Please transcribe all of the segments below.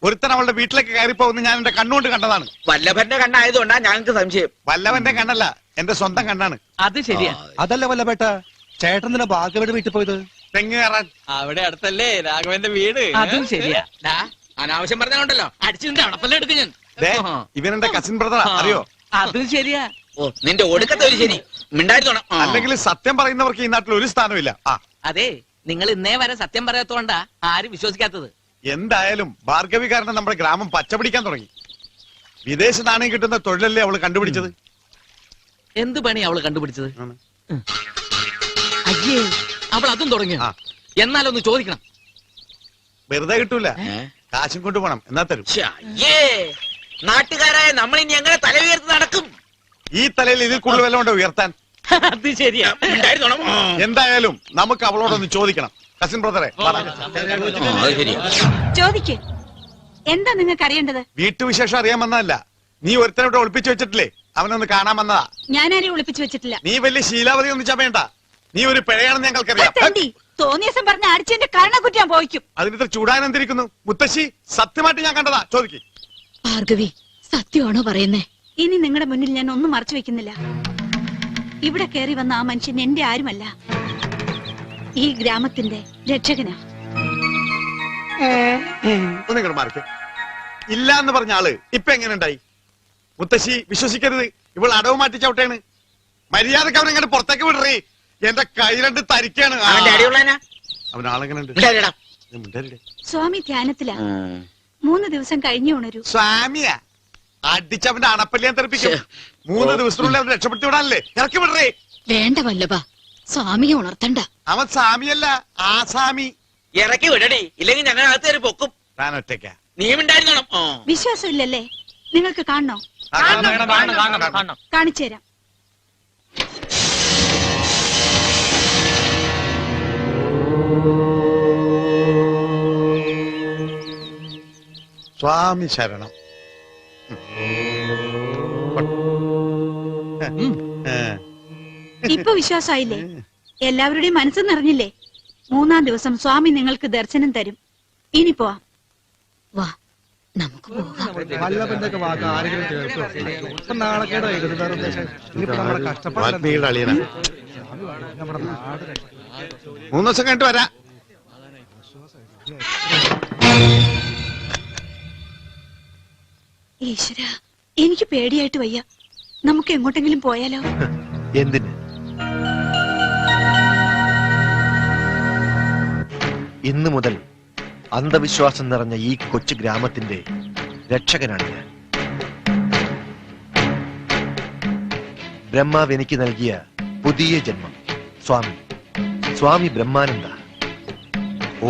ഒരുത്തൻ അവളുടെ വീട്ടിലേക്ക് കയറിപ്പോകുന്ന ഞാൻ എന്റെ കണ്ണുകൊണ്ട് കണ്ടതാണ്. വല്ലഭന്റെ കണ്ണായതുകൊണ്ടാ ഞങ്ങൾക്ക് സംശയം. വല്ലവന്റെ കണ്ണല്ല, എന്റെ സ്വന്തം കണ്ണാണ്. അത് ശരിയാ. അതല്ല വല്ലപേട്ട, ചേട്ടൻ തന്നെ ഭാഗ്യവരുടെ വീട്ടിൽ പോയത്? തെങ്ങ് കയറാൻ. അവിടെ അടുത്തല്ലേ രാഘവന്റെ വീട്. അതും ശരിയാ. അനാവശ്യം പറഞ്ഞോണ്ടല്ലോ അടിച്ചിന്റെ അടപ്പല്ലേ എടുക്കും ഞാൻ. ഇവനെന്റെ കസിൻ ബ്രദറാ, അറിയോ? അതും ശരിയാ. ഓ നിന്റെ ഒടുക്കത്തെ ഒരു ശരി മിണ്ടായിരുന്നോണം. അല്ലെങ്കിൽ സത്യം പറയുന്നവർക്ക് ഈ നാട്ടിൽ ഒരു സ്ഥാനമില്ല. അതെ, നിങ്ങൾ ഇന്നേ വരെ സത്യം പറയാത്തോണ്ടാ ആരും വിശ്വസിക്കാത്തത്. എന്തായാലും ഭാർഗവി കാരണം നമ്മുടെ ഗ്രാമം പച്ചപിടിക്കാൻ തുടങ്ങി. വിദേശ നാണയം കിട്ടുന്ന തൊഴിലല്ലേ അവള് കണ്ടുപിടിച്ചത്. എന്ത് പണി അവള് കണ്ടുപിടിച്ചത്? അയ്യേ, അവൾ അതും തുടങ്ങിയ. എന്നാലൊന്ന് ചോദിക്കണം. വെറുതെ കിട്ടൂല, കാശും കൊണ്ട് പോണം, എന്നാ തരും. നാട്ടുകാരായ നമ്മൾ ഇനി എങ്ങനെ തല ഉയർത്തി നടക്കും? ഈ തലയിൽ ഇതിൽ കൂടുതൽ വല്ലതും ഉണ്ടോ ഉയർത്താൻ? അത് ശരിയാ. എന്തായാലും നമുക്ക് അവളോടൊന്ന് ചോദിക്കണം. കസിൻ ബ്രദറെ, ചോദിക്ക്. എന്താ നിങ്ങൾക്ക് അറിയേണ്ടത്? വീട്ടുവിശേഷം അറിയാൻ വന്നതല്ല. നീ ഒരുത്തനോട് ഒളിപ്പിച്ചു വെച്ചിട്ടില്ലേ, അവനൊന്ന് കാണാൻ വന്നതാ. ഞാനാരെയും ഒളിപ്പിച്ചു വെച്ചിട്ടില്ല. നീ വലിയ ശീലാവതി ഒന്നും ചമയണ്ട. നീ ഒരു പിഴയാണെന്ന് ഞങ്ങൾക്കറിയാം. തോന്നിയസം പറഞ്ഞ അടിച്ചെന്റെ കരണക്കുറ്റി ഞാൻ പോയിക്കും. അതിനിത്ര ചൂടാനെന്തിരിക്കുന്നു? മുത്തശ്ശി, സത്യമായിട്ട് ഞാൻ കണ്ടതാ. ചോദിക്ക്. ഭാർഗവി, സത്യമാണോ പറയുന്നേ? ഇനി നിങ്ങളുടെ മുന്നിൽ ഞാൻ ഒന്നും മറച്ചു വെക്കുന്നില്ല. ഇവിടെ കയറി വന്ന ആ മനുഷ്യൻ എന്റെ ആരുമല്ല, ഈ ഗ്രാമത്തിന്റെ രക്ഷകനാ. ഒന്നിങ്ങോട്ട് മാറിക്കേ. ഇല്ല എന്ന് പറഞ്ഞ ആള് ഇപ്പൊ എങ്ങനെ ഉണ്ടായി? മുത്തശ്ശി, വിശ്വസിക്കരുത്. ഇവൾ അടവ് മാറ്റി ചവിട്ടേണ്. മര്യാദക്ക് അവൻ എങ്ങനെ പുറത്തേക്ക് വിടറേ. എന്റെ കൈ രണ്ട് തരിക്കാണ്. അവൻ ആളെങ്ങനെ ഉണ്ട്? സ്വാമി ധ്യാനത്തിലാ. 3 ദിവസം കഴിഞ്ഞേ ഉണരൂ. സ്വാമിയാ? അടിച്ചവന്റെ അണപ്പല്ലിയാൻ തെറിപ്പിക്കും. 3 ദിവസത്തിനുള്ളിൽ അവൻ രക്ഷപ്പെടുത്തി വിടാനല്ലേ. ഇറക്കി വിടറേ. വേണ്ട വല്ലഭ, സ്വാമിയെ ഉണർത്തണ്ട. അവൻ സ്വാമിയല്ല, ആസാമി. ഇറക്കി വിടടി, ഇല്ലെങ്കിൽ ഞങ്ങൾ അകത്ത് കയറി പൊക്കും. താൻ ഒറ്റയ്ക്കാ? നീ വിശ്വാസം ഇല്ലല്ലേ? നിങ്ങൾക്ക് കാണണോ? കാണിച്ചു തരാം. സ്വാമി ശരണം. ഇപ്പൊ വിശ്വാസമായില്ലേ? എല്ലാവരുടെയും മനസ്സ് നിറഞ്ഞില്ലേ? 3-ാം ദിവസം സ്വാമി നിങ്ങൾക്ക് ദർശനം തരും. ഇനി പോവാം. വാ, നമുക്ക് പോകാം. വല്ലഭന്റെ വാക്ക് ആരെങ്കിലും കേൾക്കോ? നാളെക്കേടോ വേറെ ഉദ്ദേശം. നമ്മുടെ കഷ്ടപ്പാട് 3 ദിവസം കഴിഞ്ഞിട്ട് വരാം. ഈശ്വര, എനിക്ക് പേടിയായിട്ട് വയ്യ. നമുക്ക് എങ്ങോട്ടെങ്കിലും പോയാലോ? എന്തിന്? ഇന്നു മുതൽ അന്ധവിശ്വാസം നിറഞ്ഞ ഈ കൊച്ചു ഗ്രാമത്തിന്റെ രക്ഷകനാണ് ഞാൻ. ബ്രഹ്മാവ് എനിക്ക് നൽകിയ പുതിയ ജന്മം. സ്വാമി ബ്രഹ്മാനന്ദ.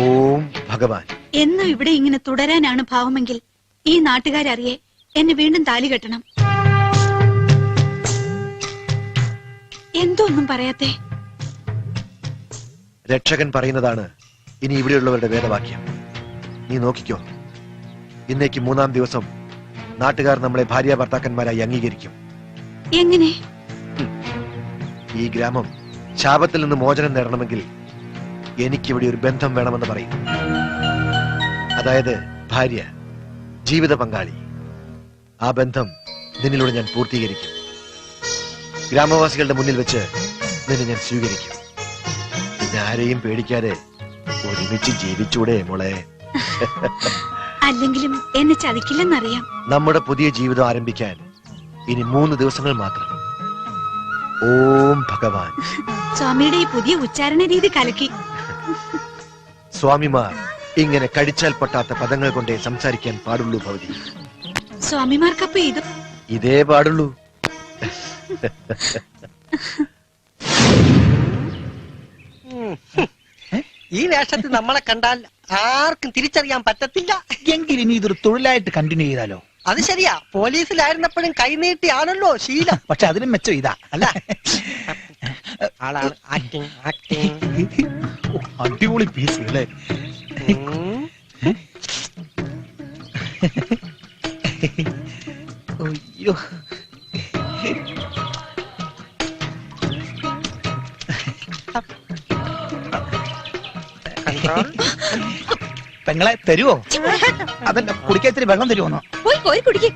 ഓം ഭഗവാൻ. എന്നും ഇവിടെ ഇങ്ങനെ തുടരാനാണ് ഭാവമെങ്കിൽ ഈ നാട്ടുകാരറിയെ എന്നെ വീണ്ടും താലി കെട്ടണം. എന്തോ ഒന്നും പറയാത്തെ? രക്ഷകൻ പറയുന്നതാണ് ഇനി ഇവിടെയുള്ളവരുടെ വേദവാക്യം. നീ നോക്കിക്കോ. ഇന്നേക്ക് 3-ാം ദിവസം നാട്ടുകാർ നമ്മളെ ഭാര്യ ഭർത്താക്കന്മാരായി അംഗീകരിക്കും. എങ്ങനെ? ഈ ഗ്രാമം ശാപത്തിൽ നിന്ന് മോചനം നേടണമെങ്കിൽ എനിക്കിവിടെ ഒരു ബന്ധം വേണമെന്ന് പറയും. അതായത് ഭാര്യ, ജീവിത പങ്കാളി. ആ ബന്ധം നിന്നിലൂടെ ഞാൻ പൂർത്തീകരിക്കും. ഗ്രാമവാസികളുടെ മുന്നിൽ വെച്ച് നിന്നെ ഞാൻ സ്വീകരിക്കും. പിന്നെ ആരെയും പേടിക്കാതെ ഒരുമിച്ച് ജീവിച്ചൂടെ മോളെ? അല്ലെങ്കിലും എന്നെ ചതിക്കില്ലെന്നറിയാം. നമ്മുടെ പുതിയ ജീവിതം ആരംഭിക്കാൻ ഇനി 3 ദിവസങ്ങൾ മാത്രം. ഓം ഭഗവാൻ. സ്വാമിയുടെ ഈ പുതിയ ഉച്ചാരണ രീതി കലക്കി. സ്വാമിമാർ ഇങ്ങനെ കടിച്ചാൽ പൊട്ടാത്ത പദങ്ങൾ കൊണ്ടേ സംസാരിക്കാൻ പാടുള്ളൂ ഭവതി. സ്വാമിമാർക്കപ്പോ ഇതേ പാടുള്ളൂ. ഈ വേഷത്തിൽ നമ്മളെ കണ്ടാൽ ആർക്കും തിരിച്ചറിയാൻ പറ്റത്തില്ല. എങ്കിൽ ഇനി ഇതൊരു തൊഴിലായിട്ട് കണ്ടിന്യൂ ചെയ്താലോ? അത് ശരിയാ, പോലീസിലായിരുന്നപ്പോഴും കൈനീട്ടിയാണല്ലോ ശീലം. പക്ഷെ അതിനും മെച്ചം ഇതാ അല്ല. ആളാണ് ആക്ടിങ് ആക്ടിങ്. അടിപൊളി പീസ് അല്ലേ? അയ്യോ, പെങ്ങളെ തരുവോ? അതല്ല കുടിക്കാൻ ഇത്തിരി വെള്ളം തരുമോന്നോ? പോയി കോരി കുടിക്കും.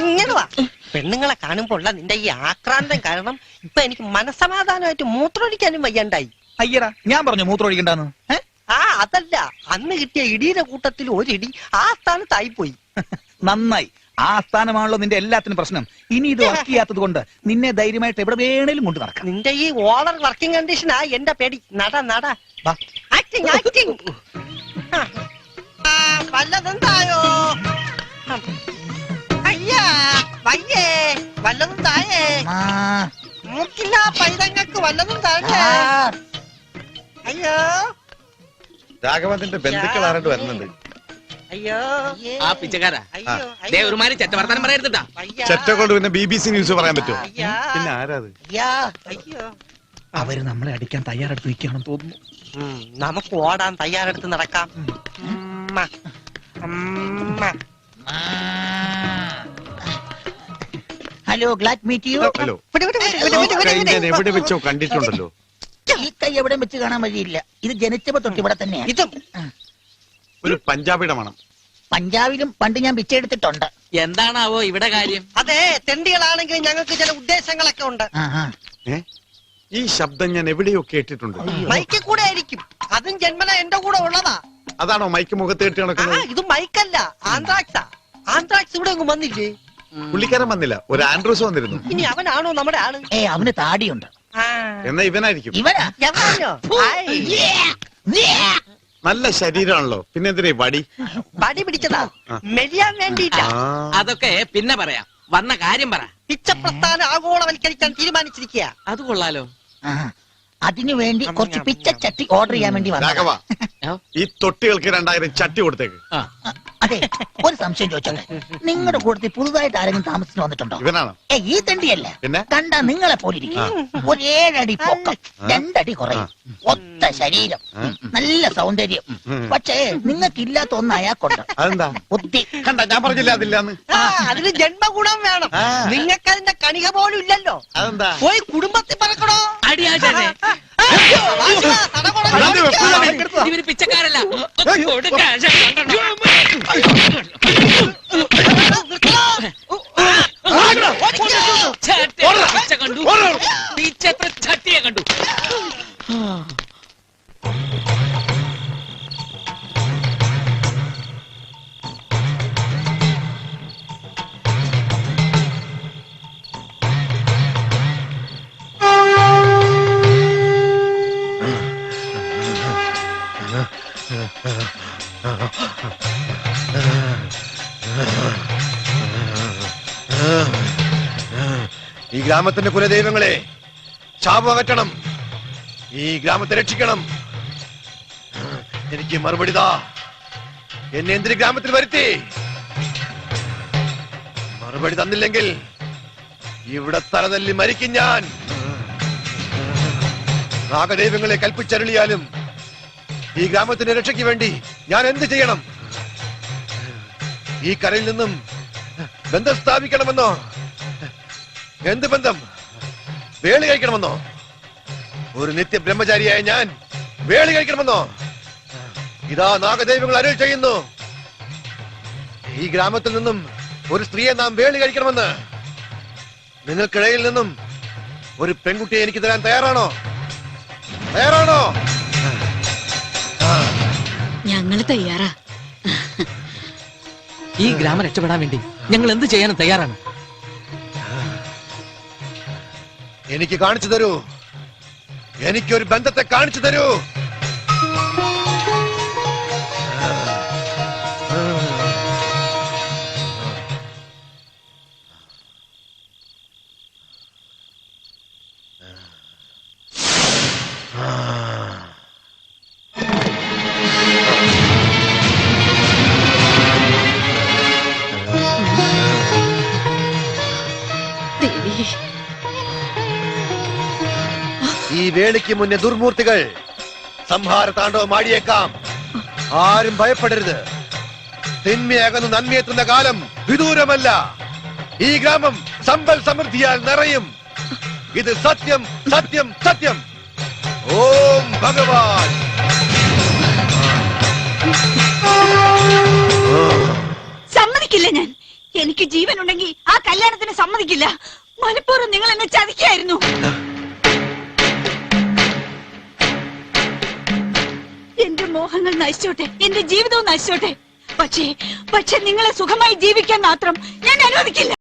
ഇങ്ങനെ വാ. പെണ്ണുങ്ങളെ കാണുമ്പോൾ ഉള്ള നിന്റെ ഈ ആക്രാന്തം കാരണം ഇപ്പൊ എനിക്ക് മനസമാധാനമായിട്ട് മൂത്രമൊഴിക്കാനും വയ്യണ്ടായി. അയ്യടാ ഞാൻ പറഞ്ഞു മൂത്രം ഒഴിക്കണ്ടെന്ന്. ആ അതല്ല, അന്ന് കിട്ടിയ ഇടിയുടെ കൂട്ടത്തിൽ ഒരിടി ആ സ്ഥാനത്തായി പോയി. നന്നായി. ആ സ്ഥാനമാണല്ലോ നിന്റെ എല്ലാത്തിനും പ്രശ്നം. ഇനി ഇത് വർക്ക് ചെയ്യാത്തത് കൊണ്ട് നിന്നെ ധൈര്യമായിട്ട് എവിടെ വേണേലും കൊണ്ട് നടക്കാം. നിന്റെ ഈ ഓവർ വർക്കിംഗ് കണ്ടീഷനാ എന്റെ പേടി. നട വാ. Acting acting. വല്ലതും തായോ? അയ്യാ വയ്യേ, വല്ലതും തായേ. മൂക്കില്ല പൈതങ്ങൾക്ക് വല്ലതും താഴെ. അയ്യോ രാഘവന്റെ ബന്ധുക്കൾ ആരണ്ട് വരുന്നുണ്ട്. അയ്യോ ആ പിച്ചക്കാരാ അയ്യോ ദേ ഒരുമാതിരി ചെറ്റ വർത്താനം പറയരുതാ. ചെറ്റ കൊണ്ട് പിന്നെ BBC ന്യൂസ് പറയാൻ പറ്റുമോ? അയ്യാ പിന്നെ ആരാത്? അയ്യോ. അവര് നമ്മളെ അടിക്കാൻ തയ്യാറെടുത്ത് നിൽക്കുകയാണെന്ന് തോന്നുന്നു. നമുക്ക് ഓടാൻ തയ്യാറെടുത്ത് നടക്കാം. ഉമ്മ. ഉമ്മ. Hello glad meet you. Hello, വിട്, വിട്, വിട്, വിട്, വിട്, വിട്, ഞാൻ വിട്. എവിടെ വെച്ചോ കണ്ടിട്ടുണ്ടല്ലോ. ഈ കൈ എവിടെ വെച്ച് കാണാൻ വഴിയില്ല. ഇത് ജനിച്ചപ്പോ തൊട്ട് ഇവിടെ തന്നെയാണ്. ഇതും ഒരു പഞ്ചാബിയുടെ മണം. പഞ്ചാബിലും പണ്ട് ഞാൻ പിച്ചെടുത്തിട്ടുണ്ട്. എന്താണാവോ ഇവിടെ കാര്യം? അതെ, തെണ്ടികളാണെങ്കിൽ ഞങ്ങൾക്ക് ചില ഉദ്ദേശങ്ങളൊക്കെ ഉണ്ട്. ഏ? ഈ ശബ്ദം ഞാൻ എവിടെയോ കേട്ടിട്ടുണ്ട്. മൈക്കിൽ കൂടെ ആയിരിക്കും. അതും ജന്മന എന്റെ കൂടെ ഉള്ളതാ. അതാണോ മൈക്ക് മുഖത്ത് കെട്ടി ആ നടക്കുന്നത്? ഇത് മൈക്കല്ല, ആന്ത്രാക്സാ. ആന്ത്രാക്സ് ഇവിടെ ഒന്നും വന്നില്ലേ? പുള്ളിക്കാരൻ വന്നില്ല, ഒരു ആൻഡ്രൂസ് വന്നിരുന്നു. ഇനി അവനാണോ നമ്മുടെ ആള്? അവന് താടിയുണ്ട്. എന്നാ ഇവനായിരിക്കും. ഇവനാ എവനോ? ഹായ്. നല്ല ശരീരമാണല്ലോ, പിന്നെ എന്തിനാ ഈ വടി? പടി പിടിച്ചതാ മെലിയാൻ വേണ്ടിയിട്ടാ. ആ. അതൊക്കെ പിന്നെ പറയാം. വന്ന കാര്യം പറ. പിച്ചപ്രസ്ഥാനം ആഗോളവൽക്കരിക്കാൻ തീരുമാനിച്ചിരിക്കുക. അത് കൊള്ളാലോ. അതിനു വേണ്ടി കുറച്ച് പിച്ചച്ചട്ടി ഓർഡർ ചെയ്യാൻ വേണ്ടി വന്നു. രാഘവ, ഈ തൊട്ടികൾക്ക് 2000 ചട്ടി കൊടുത്തേക്ക്. അതെ, ഒരു സംശയം ചോദിച്ചോട്ടെ, നിങ്ങളുടെ കൂട്ടത്തിൽ പുതുതായിട്ട് ആരെങ്കിലും താമസിച്ചു വന്നിട്ടുണ്ടോ? ഇവനാണോ? ഈ തണ്ടിയല്ല, പിന്നെ? കണ്ടാ നിങ്ങളെ പോലിരിക്കും. ഒരു 7 അടി പൊക്കം, 2 അടി കുറയും, ഒത്ത ശരീരം, നല്ല സൗന്ദര്യം. പക്ഷേ നിങ്ങൾക്കില്ലാത്ത ഒന്ന് അയാൾക്കുണ്ട്. അതെന്താ? ബുദ്ധി. കണ്ട, ഞാൻ പറഞ്ഞില്ല അതില്ലാന്ന്. അതിന് ജന്മഗുണം വേണം. നിങ്ങൾക്ക് അതിന്റെ കണിക പോലും ഇല്ലല്ലോ. അതെന്താ? പോയി കുടുംബത്തിൽ പറക്കണോ? അടിയാട്ടെ. അയ്യോ, വാസുദാ, തടകൊട അതെന്ത് വെപ്പുകളാണ്? ഇവര് പിച്ചക്കാരല്ല. പിച്ച കണ്ടു, പിച്ചത്ര ചട്ടിയെ കണ്ടു. ഈ ഗ്രാമത്തിന്റെ കുലദൈവങ്ങളെ ശാപം അകറ്റണം. ഈ ഗ്രാമത്തെ രക്ഷിക്കണം. എനിക്ക് മറുപടി താ. എന്നെ എന്തിന് ഗ്രാമത്തിൽ വരുത്തി? മറുപടി തന്നില്ലെങ്കിൽ ഇവിടെ തലതല്ലി മരിക്കും ഞാൻ. നാഗദൈവങ്ങളെ കൽപ്പിച്ചരുളിയാലും ഈ ഗ്രാമത്തിന്റെ രക്ഷയ്ക്ക് വേണ്ടി ഞാൻ എന്ത് ചെയ്യണം? ഈ കരയിൽ നിന്നും ബന്ധം സ്ഥാപിക്കണമെന്നോ? എന്ത് ബന്ധം? വേളി കഴിക്കണമെന്നോ? ഒരു നിത്യ ബ്രഹ്മചാരിയായ ഞാൻ വേളി കഴിക്കണമെന്നോ? ഇതാ നാഗദൈവങ്ങൾ അരുൾ ചെയ്യുന്നു, ഈ ഗ്രാമത്തിൽ നിന്നും ഒരു സ്ത്രീയെ നാം വേളി കഴിക്കണമെന്ന്. നിങ്ങൾക്കിടയിൽ നിന്നും ഒരു പെൺകുട്ടിയെ എനിക്ക് തരാൻ തയ്യാറാണോ? തയ്യാറാണോ? ഞങ്ങള് തയ്യാറാ. ഈ ഗ്രാമം രക്ഷപ്പെടാൻ വേണ്ടി ഞങ്ങൾ എന്ത് ചെയ്യാനും തയ്യാറാണ്. എനിക്ക് കാണിച്ചു തരൂ. എനിക്കൊരു ബന്ധത്തെ കാണിച്ചു തരൂ. ഈ വേളിക്ക് മുന്നേ ദുർമൂർത്തികൾ സംഹാര താണ്ഡവം ആടിയേക്കാം. ആരും ഭയപ്പെടരുത്. തിന്മയകന്ന് നന്മയെത്തുന്ന കാലം വിദൂരമല്ല. ഈ ഗ്രാമം സമ്പൽ സമൃദ്ധിയാൽ നിറയും. ഇത് സത്യം, സത്യം, സത്യം. ഓം ഭഗവാൻ. വിടില്ല ഞാൻ. എനിക്ക് ജീവൻ ഉണ്ടെങ്കിൽ ആ കല്യാണത്തിന് സമ്മതിക്കില്ല. മനഃപൂർവ്വം നിങ്ങൾ എന്നെ ചതിക്കായിരുന്നു. എന്റെ മോഹങ്ങൾ നശിച്ചോട്ടെ, എന്റെ ജീവിതവും നശിച്ചോട്ടെ. പക്ഷേ നിങ്ങളെ സുഖമായി ജീവിക്കാൻ മാത്രം ഞാൻ അനുവദിക്കില്ല.